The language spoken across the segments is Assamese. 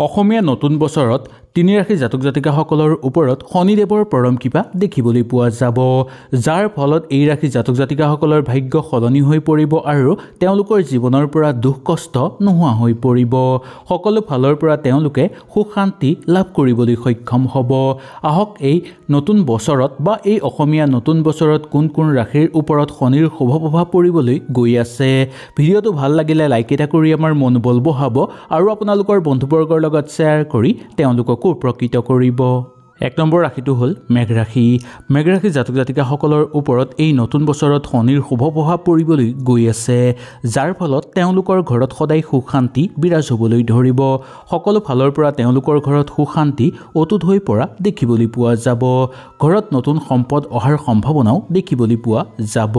অসমীয়া নতুন বছৰত তিনি ৰাশি জাতক জাতিকাসকলৰ ওপৰত শনিদেৱৰ পৰম কৃপা দেখিবলৈ পোৱা যাব, যাৰ ফলত এই ৰাশি জাতক জাতিকাসকলৰ ভাগ্য সলনি হৈ পৰিব আৰু তেওঁলোকৰ জীৱনৰ পৰা দুখ কষ্ট নোহোৱা হৈ পৰিব। সকলো ফালৰ পৰা তেওঁলোকে সুখ শান্তি লাভ কৰিবলৈ সক্ষম হ'ব। আহক এই নতুন বছৰত বা এই অসমীয়া নতুন বছৰত কোন কোন ৰাশিৰ ওপৰত শনিৰ শুভ প্ৰভাৱ পৰিবলৈ গৈ আছে। ভিডিঅ'টো ভাল লাগিলে লাইক এটা কৰি আমাৰ মনোবল বঢ়াব আৰু আপোনালোকৰ বন্ধুবৰ্গৰ লগত শ্বেয়াৰ কৰি তেওঁলোককো উপকৃত কৰিব। ১ নম্বৰ ৰাশিটো হ'ল মেঘ ৰাশি। মেঘ ৰাশি জাতক জাতিকাসকলৰ ওপৰত এই নতুন বছৰত শনিৰ শুভ প্ৰভাৱ পৰিবলৈ গৈ আছে, যাৰ ফলত তেওঁলোকৰ ঘৰত সদায় সুখ শান্তি বিৰাজ হ'বলৈ ধৰিব। সকলো ফালৰ পৰা তেওঁলোকৰ ঘৰত সুখ শান্তি অটুট হৈ পৰা দেখিবলৈ পোৱা যাব। ঘৰত নতুন সম্পদ অহাৰ সম্ভাৱনাও দেখিবলৈ পোৱা যাব।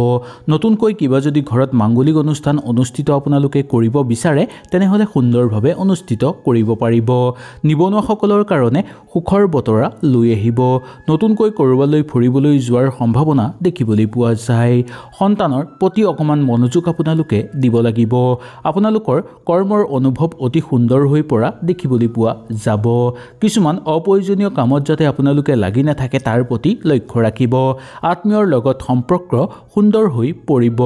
নতুনকৈ কিবা যদি ঘৰত মাংগলিক অনুষ্ঠান অনুষ্ঠিত আপোনালোকে কৰিব বিচাৰে তেনেহ'লে সুন্দৰভাৱে অনুষ্ঠিত কৰিব পাৰিব। নিবনুৱাসকলৰ কাৰণে সুখৰ বতৰা লৈ আহিব। নতুনকৈ ক'ৰবালৈ ফুৰিবলৈ যোৱাৰ সম্ভাৱনা দেখিবলৈ পোৱা যায়। সন্তানৰ প্ৰতি অকণমান মনোযোগ আপোনালোকে দিব লাগিব। আপোনালোকৰ কৰ্মৰ অনুভৱ অতি সুন্দৰ হৈ পৰা দেখিবলৈ পোৱা যাব। কিছুমান অপ্ৰয়োজনীয় কামত যাতে আপোনালোকে লাগি নাথাকে তাৰ প্ৰতি লক্ষ্য ৰাখিব। আত্মীয়ৰ লগত সম্পৰ্ক সুন্দৰ হৈ পৰিব।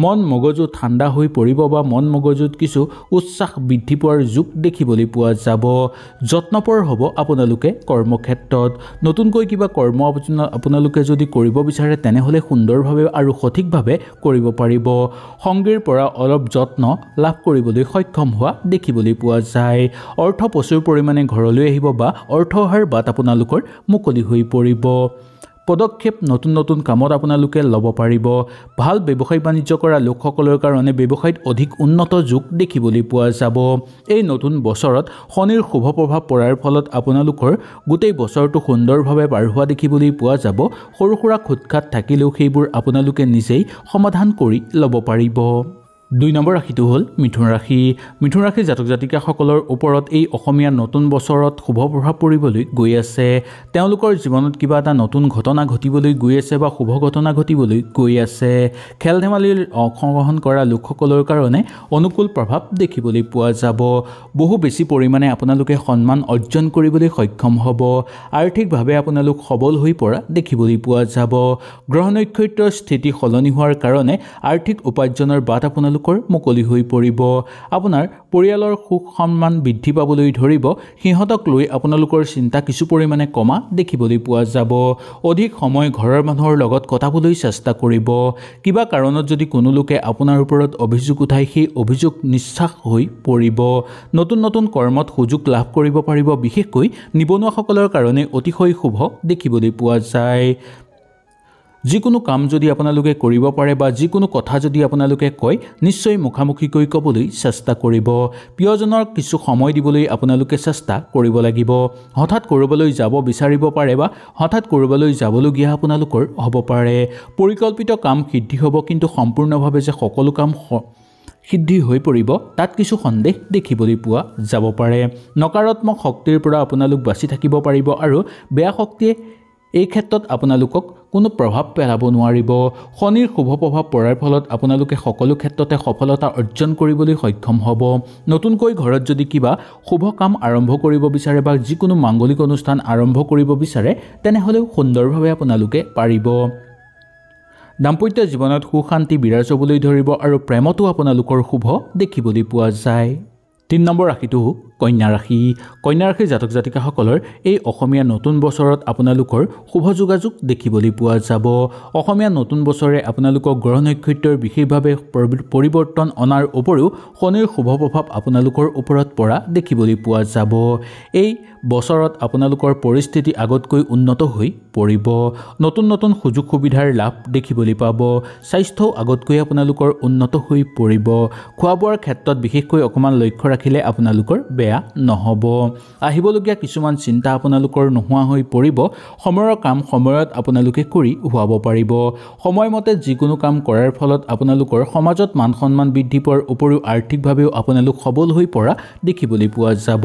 মন মগজু ঠাণ্ডা হৈ পৰিব বা মন মগজুত কিছু উৎসাহ বৃদ্ধি পোৱাৰ যোগ দেখিবলৈ পোৱা যাব। যত্নপৰ হ'ব আপোনালোকে কৰ্মক্ষেত্ৰত। নতুনকৈ কিবা কৰ্ম আপোনালোকে যদি কৰিব বিচাৰে তেনেহ'লে সুন্দৰভাৱে আৰু সঠিকভাৱে কৰিব পাৰিব। সংগীৰ পৰা অলপ যত্ন লাভ কৰিবলৈ সক্ষম হোৱা দেখিবলৈ পোৱা যায়। অৰ্থ প্ৰচুৰ পৰিমাণে ঘৰলৈ আহিব বা অৰ্থ অহাৰ বাট আপোনালোকৰ মুকলি হৈ পৰিব। পদক্ষেপ নতুন নতুন কামত আপোনালোকে ল'ব পাৰিব। ভাল ব্যৱসায় বাণিজ্য কৰা লোকসকলৰ কাৰণে ব্যৱসায়ত অধিক উন্নত যোগ দেখিবলৈ পোৱা যাব। এই নতুন বছৰত শনিৰ শুভ প্ৰভাৱ পৰাৰ ফলত আপোনালোকৰ গোটেই বছৰটো সুন্দৰভাৱে পাৰ হোৱা দেখিবলৈ পোৱা যাব। সৰু সুৰা খুটখাট থাকিলেও সেইবোৰ আপোনালোকে নিজেই সমাধান কৰি ল'ব পাৰিব। ২ নম্বৰ ৰাশিটো হ'ল মিথুন ৰাশি। মিথুন ৰাশি জাতক জাতিকাসকলৰ ওপৰত এই অসমীয়া নতুন বছৰত শুভ প্ৰভাৱ পৰিবলৈ গৈ আছে। তেওঁলোকৰ জীৱনত কিবা এটা নতুন ঘটনা ঘটিবলৈ গৈ আছে বা শুভ ঘটনা ঘটিবলৈ গৈ আছে। খেল ধেমালিৰ অংশগ্ৰহণ কৰা লোকসকলৰ কাৰণে অনুকূল প্ৰভাৱ দেখিবলৈ পোৱা যাব। বহু বেছি পৰিমাণে আপোনালোকে সন্মান অৰ্জন কৰিবলৈ সক্ষম হ'ব। আৰ্থিকভাৱে আপোনালোক সবল হৈ পৰা দেখিবলৈ পোৱা যাব। গ্ৰহ নক্ষত্ৰৰ স্থিতি সলনি হোৱাৰ কাৰণে আৰ্থিক উপাৰ্জনৰ বাট আপোনালোকৰ মুকলি হৈ পৰিব। আপোনাৰ পৰিয়ালৰ সুখ সন্মান বৃদ্ধি পাবলৈ ধৰিব। সিহঁতক লৈ আপোনালোকৰ চিন্তা কিছু পৰিমাণে কমা দেখিবলৈ পোৱা যাব। অধিক সময় ঘৰৰ মানুহৰ লগত কটাবলৈ চেষ্টা কৰিব। কিবা কাৰণত যদি কোনো লোকে আপোনাৰ ওপৰত অভিযোগ উঠায় সেই অভিযোগ নিশ্চাস হৈ পৰিব। নতুন নতুন কৰ্মত সুযোগ লাভ কৰিব পাৰিব। বিশেষকৈ নিবনুৱাসকলৰ কাৰণে অতিশয় শুভ দেখিবলৈ পোৱা যায়। যিকোনো কাম যদি আপোনালোকে কৰিব পাৰে বা যিকোনো কথা যদি আপোনালোকে কয় নিশ্চয় মুখামুখিকৈ ক'বলৈ চেষ্টা কৰিব। প্ৰিয়জনৰ কিছু সময় দিবলৈ আপোনালোকে চেষ্টা কৰিব লাগিব। হঠাৎ ক'ৰবালৈ যাব বিচাৰিব পাৰে বা হঠাৎ ক'ৰবালৈ যাবলগীয়া আপোনালোকৰ হ'ব পাৰে। পৰিকল্পিত কাম সিদ্ধি হ'ব, কিন্তু সম্পূৰ্ণভাৱে যে সকলো কাম সিদ্ধি হৈ পৰিব তাত কিছু সন্দেহ দেখিবলৈ পোৱা যাব পাৰে। নকাৰাত্মক শক্তিৰ পৰা আপোনালোক বাচি থাকিব পাৰিব আৰু বেয়া শক্তিয়ে এই ক্ষেত্ৰত আপোনালোকক কোনো প্ৰভাৱ পেলাব নোৱাৰিব। শনিৰ শুভ প্ৰভাৱ পৰাৰ ফলত আপোনালোকে সকলো ক্ষেত্ৰতে সফলতা অৰ্জন কৰিবলৈ সক্ষম হ'ব। নতুনকৈ ঘৰত যদি কিবা শুভ কাম আৰম্ভ কৰিব বিচাৰে বা যিকোনো মাংগলিক অনুষ্ঠান আৰম্ভ কৰিব বিচাৰে তেনেহ'লেও সুন্দৰভাৱে আপোনালোকে পাৰিব। দাম্পত্য জীৱনত সুখ শান্তি বিৰাজ হ'বলৈ ধৰিব আৰু প্ৰেমতো আপোনালোকৰ শুভ দেখিবলৈ পোৱা যায়। ৩ নম্বৰ ৰাশিটো কন্যা ৰাশি। কন্যা ৰাশিৰ জাতক জাতিকাসকলৰ এই অসমীয়া নতুন বছৰত আপোনালোকৰ শুভ যোগাযোগ দেখিবলৈ পোৱা যাব। অসমীয়া নতুন বছৰে আপোনালোকক গ্ৰহ নক্ষত্ৰৰ বিশেষভাৱে পৰিৱৰ্তন অনাৰ উপৰিও শনিৰ শুভ প্ৰভাৱ আপোনালোকৰ ওপৰত পৰা দেখিবলৈ পোৱা যাব। এই বছৰত আপোনালোকৰ পৰিস্থিতি আগতকৈ উন্নত হৈ পৰিব। নতুন নতুন সুযোগ সুবিধাৰ লাভ দেখিবলৈ পাব। স্বাস্থ্যও আগতকৈ আপোনালোকৰ উন্নত হৈ পৰিব। খোৱা বোৱাৰ ক্ষেত্ৰত বিশেষকৈ অকণমান লক্ষ্য ৰাখিলে আপোনালোকৰ বেয়া নহ'ব। আহিবলগীয়া কিছুমান চিন্তা আপোনালোকৰ নোহোৱা হৈ পৰিব। সময়ৰ কাম সময়ত আপোনালোকে কৰি হোৱাব পাৰিব। সময়মতে যিকোনো কাম কৰাৰ ফলত আপোনালোকৰ সমাজত মান সন্মান বৃদ্ধি পোৱাৰ উপৰিও আৰ্থিকভাৱেও আপোনালোক সবল হৈ পৰা দেখিবলৈ পোৱা যাব।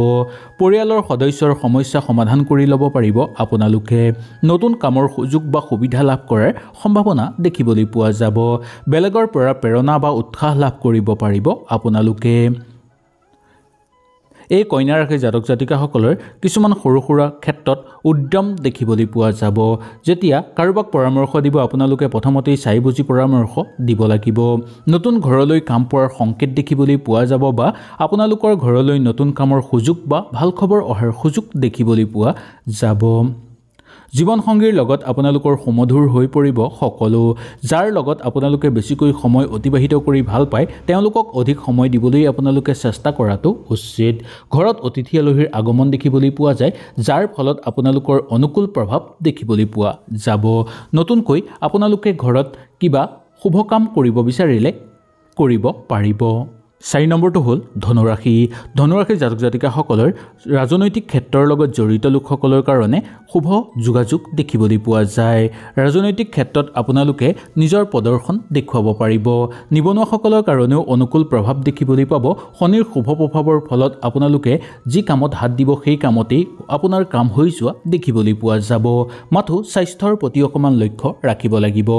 পৰিয়ালৰ সদস্যৰ সমস্যা সমাধান কৰি ল'ব পাৰিব আপোনালোকে। নতুন কামৰ সুযোগ বা সুবিধা লাভ কৰাৰ সম্ভাৱনা দেখিবলৈ পোৱা যাব। বেলেগৰ পৰা প্ৰেৰণা বা উৎসাহ লাভ কৰিব পাৰিব আপোনালোকে। এই কন্যা ৰাশিৰ জাতক জাতিকাসকলৰ কিছুমান সৰু সুৰা ক্ষেত্ৰত উদ্যম দেখিবলৈ পোৱা যাব। যেতিয়া কাৰোবাক পৰামৰ্শ দিব আপোনালোকে প্ৰথমতেই চাই বুজি পৰামৰ্শ দিব লাগিব। নতুন ঘৰলৈ কাম পোৱাৰ সংকেত দেখিবলৈ পোৱা যাব বা আপোনালোকৰ ঘৰলৈ নতুন কামৰ সুযোগ বা ভাল খবৰ অহাৰ সুযোগ দেখিবলৈ পোৱা যাব। জীৱনসংগীৰ লগত আপোনালোকৰ সুমধুৰ হৈ পৰিব সকলো। যাৰ লগত আপোনালোকে বেছিকৈ সময় অতিবাহিত কৰি ভাল পায় তেওঁলোকক অধিক সময় দিবলৈ আপোনালোকে চেষ্টা কৰাটো উচিত। ঘৰত অতিথি আলহীৰ আগমন দেখিবলৈ পোৱা যায়, যাৰ ফলত আপোনালোকৰ অনুকূল প্ৰভাৱ দেখিবলৈ পোৱা যাব। নতুনকৈ আপোনালোকে ঘৰত কিবা শুভ কাম কৰিব বিচাৰিলে কৰিব পাৰিব। 4 নম্বৰটো হ'ল ধনুৰাশি। ধনুৰাশিৰ জাতক জাতিকাসকলৰ ৰাজনৈতিক ক্ষেত্ৰৰ লগত জড়িত লোকসকলৰ কাৰণে শুভ যোগাযোগ দেখিবলৈ পোৱা যায়। ৰাজনৈতিক ক্ষেত্ৰত আপোনালোকে নিজৰ প্ৰদৰ্শন দেখুৱাব পাৰিব। নিবনুৱাসকলৰ কাৰণেও অনুকূল প্ৰভাৱ দেখিবলৈ পাব। শনিৰ শুভ প্ৰভাৱৰ ফলত আপোনালোকে যি কামত হাত দিব সেই কামতেই আপোনাৰ কাম হৈ যোৱা দেখিবলৈ পোৱা যাব। মাথো স্বাস্থ্যৰ প্ৰতি অকণমান লক্ষ্য ৰাখিব লাগিব।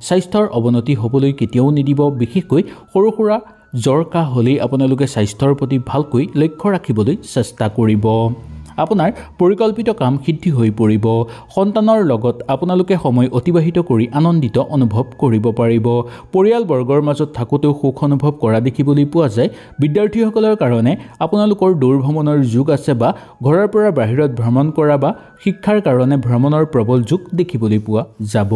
স্বাস্থ্যৰ অৱনতি হ'বলৈ কেতিয়াও নিদিব। বিশেষকৈ সৰু সুৰা জ্বৰ কাহ হ'লেই আপোনালোকে স্বাস্থ্যৰ প্ৰতি ভালকৈ লক্ষ্য ৰাখিবলৈ চেষ্টা কৰিব। আপোনাৰ পৰিকল্পিত কাম সিদ্ধি হৈ পৰিব। সন্তানৰ লগত আপোনালোকে সময় অতিবাহিত কৰি আনন্দিত অনুভৱ কৰিব পাৰিব। পৰিয়ালবৰ্গৰ মাজত থাকোঁতেও সুখ অনুভৱ কৰা দেখিবলৈ পোৱা যায়। বিদ্যাৰ্থীসকলৰ কাৰণে আপোনালোকৰ দূৰ ভ্ৰমণৰ যোগ আছে বা ঘৰৰ পৰা বাহিৰত ভ্ৰমণ কৰা বা শিক্ষাৰ কাৰণে ভ্ৰমণৰ প্ৰবল যোগ দেখিবলৈ পোৱা যাব।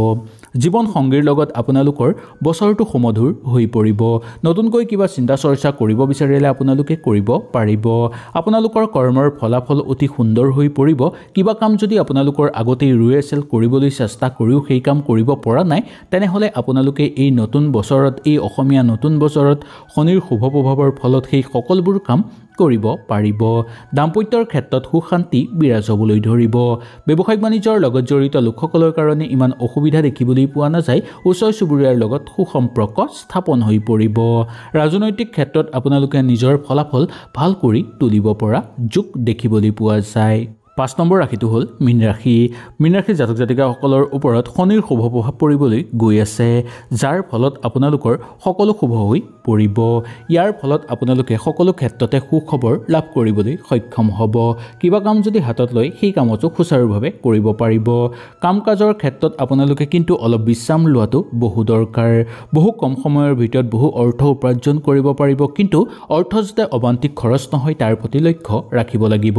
জীৱন সংগীৰ লগত আপোনালোকৰ বছৰটো সুমধুৰ হৈ পৰিব। নতুনকৈ কিবা চিন্তা চৰ্চা কৰিব বিচাৰিলে আপোনালোকে কৰিব পাৰিব। আপোনালোকৰ কৰ্মৰ ফলাফল অতি সুন্দৰ হৈ পৰিব। কিবা কাম যদি আপোনালোকৰ আগতেই ৰৈ আছিল, কৰিবলৈ চেষ্টা কৰিও সেই কাম কৰিব পৰা নাই, তেনেহ'লে আপোনালোকে এই নতুন বছৰত, এই অসমীয়া নতুন বছৰত শনিৰ শুভ প্ৰভাৱৰ ফলত সেই সকলোবোৰ কাম কৰিব পাৰিব। দাম্পত্যৰ ক্ষেত্ৰত সুখ শান্তি বিৰাজ হ'বলৈ ধৰিব। ব্যৱসায়িক বাণিজ্যৰ লগত জড়িত লোকসকলৰ কাৰণে ইমান অসুবিধা দেখিবলৈ পোৱা নাযায়। ওচৰ চুবুৰীয়াৰ লগত সুসম্পৰ্ক স্থাপন হৈ পৰিব। ৰাজনৈতিক ক্ষেত্ৰত আপোনালোকে নিজৰ ফলাফল ভাল কৰি তুলিব পৰা যোগ দেখিবলৈ পোৱা যায়। 5 নম্বৰ ৰাশিটো হ'ল মীন ৰাশি। মীন ৰাশিৰ জাতক জাতিকাসকলৰ ওপৰত শনিৰ শুভ প্ৰভাৱ পৰিবলৈ গৈ আছে, যাৰ ফলত আপোনালোকৰ সকলো শুভ হৈ পৰিব। ইয়াৰ ফলত আপোনালোকে সকলো ক্ষেত্ৰতে সুখবৰ লাভ কৰিবলৈ সক্ষম হ'ব। কিবা কাম যদি হাতত লয় সেই কামতো সুচাৰুভাৱে কৰিব পাৰিব। কাম কাজৰ ক্ষেত্ৰত আপোনালোকে কিন্তু অলপ বিশ্ৰাম লোৱাটো বহু দৰকাৰ। বহু কম সময়ৰ ভিতৰত বহু অৰ্থ উপাৰ্জন কৰিব পাৰিব, কিন্তু অৰ্থ যাতে অবান্তিক খৰচ নহয় তাৰ প্ৰতি লক্ষ্য ৰাখিব লাগিব।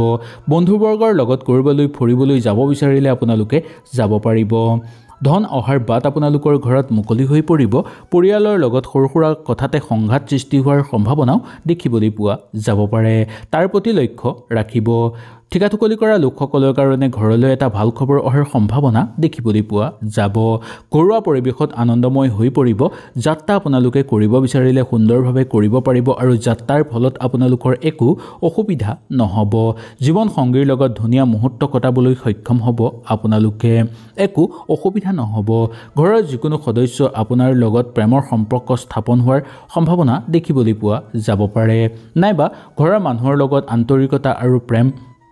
বন্ধুবৰ্গৰ লগত কৰবালৈ ফুৰিবলৈ যাব বিচাৰিলে আপোনালোকে যাব পাৰিব। ধন অহাৰ বাট আপোনালোকৰ ঘৰত মুকলি হৈ পৰিব। পৰিয়ালৰ লগত সৰু সুৰা কথাতে সংঘাত সৃষ্টি হোৱাৰ সম্ভাৱনাও দেখিবলৈ পোৱা যাব পাৰে, তাৰ প্ৰতি লক্ষ্য ৰাখিব। ঠিকাঠুকলি কৰা লোকসকলৰ কাৰণে ঘৰলৈ এটা ভাল খবৰ অহাৰ সম্ভাৱনা দেখিবলৈ পোৱা যাব। ঘৰুৱা পৰিৱেশত আনন্দময় হৈ পৰিব। যাত্ৰা আপোনালোকে কৰিব বিচাৰিলে সুন্দৰভাৱে কৰিব পাৰিব আৰু যাত্ৰাৰ ফলত আপোনালোকৰ একো অসুবিধা নহ'ব। জীৱন সংগীৰ লগত ধুনীয়া মুহূৰ্ত কটাবলৈ সক্ষম হ'ব আপোনালোকে। একো অসুবিধা নহ'ব। ঘৰৰ যিকোনো সদস্য আপোনাৰ লগত প্ৰেমৰ সম্পৰ্ক স্থাপন হোৱাৰ সম্ভাৱনা দেখিবলৈ পোৱা যাব পাৰে, নাইবা ঘৰৰ মানুহৰ লগত আন্তৰিকতা আৰু প্ৰেম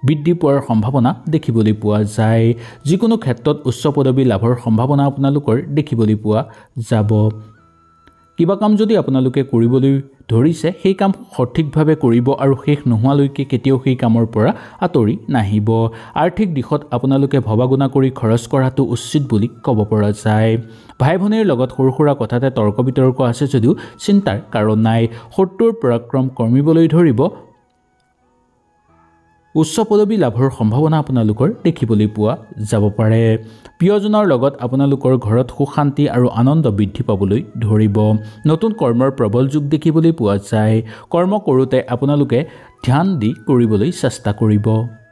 বৃদ্ধি পোৱাৰ সম্ভাৱনা দেখিবলৈ পোৱা যায়। যিকোনো ক্ষেত্ৰত উচ্চ পদবী লাভৰ সম্ভাৱনা আপোনালোকৰ দেখিবলৈ পোৱা যাব। কিবা কাম যদি আপোনালোকে কৰিবলৈ ধৰিছে সেই কাম সঠিকভাৱে কৰিব আৰু শেষ নোহোৱালৈকে কেতিয়াও সেই কামৰ পৰা আঁতৰি নাহিব। আৰ্থিক দিশত আপোনালোকে ভবা-গুণা কৰি খৰচ কৰাটো উচিত বুলি ক'ব পৰা যায়। ভাই ভনীৰ লগত সৰু সুৰা কথাতে তৰ্ক বিতৰ্ক আছে যদিও চিন্তাৰ কাৰণ নাই। শত্ৰুৰ পৰাক্ৰম কমিবলৈ ধৰিব। উচ্চ পদবী লাভৰ সম্ভাৱনা আপোনালোকৰ দেখিবলৈ পোৱা যাব পাৰে। প্ৰিয়জনৰ লগত আপোনালোকৰ ঘৰত সুখ শান্তি আৰু আনন্দ বৃদ্ধি পাবলৈ ধৰিব। নতুন কৰ্মৰ প্ৰবল যোগ দেখিবলৈ পোৱা যায়। কৰ্ম কৰোঁতে আপোনালোকে ধ্যান দি কৰিবলৈ চেষ্টা কৰিব।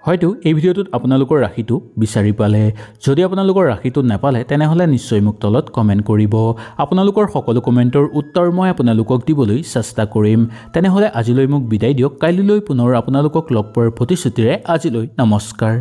হয়তো এই ভিডিঅ'টোত আপোনালোকৰ ৰাশিটো বিচাৰি পালে। যদি আপোনালোকৰ ৰাশিটো নাপালে তেনেহ'লে নিশ্চয় মোক তলত কমেণ্ট কৰিব। আপোনালোকৰ সকলো কমেণ্টৰ উত্তৰ মই আপোনালোকক দিবলৈ চেষ্টা কৰিম। তেনেহ'লে আজিলৈ মোক বিদায় দিয়ক। কাইলৈ পুনৰ আপোনালোকক লগ পোৱাৰ প্ৰতিশ্ৰুতিৰে আজিলৈ নমস্কাৰ।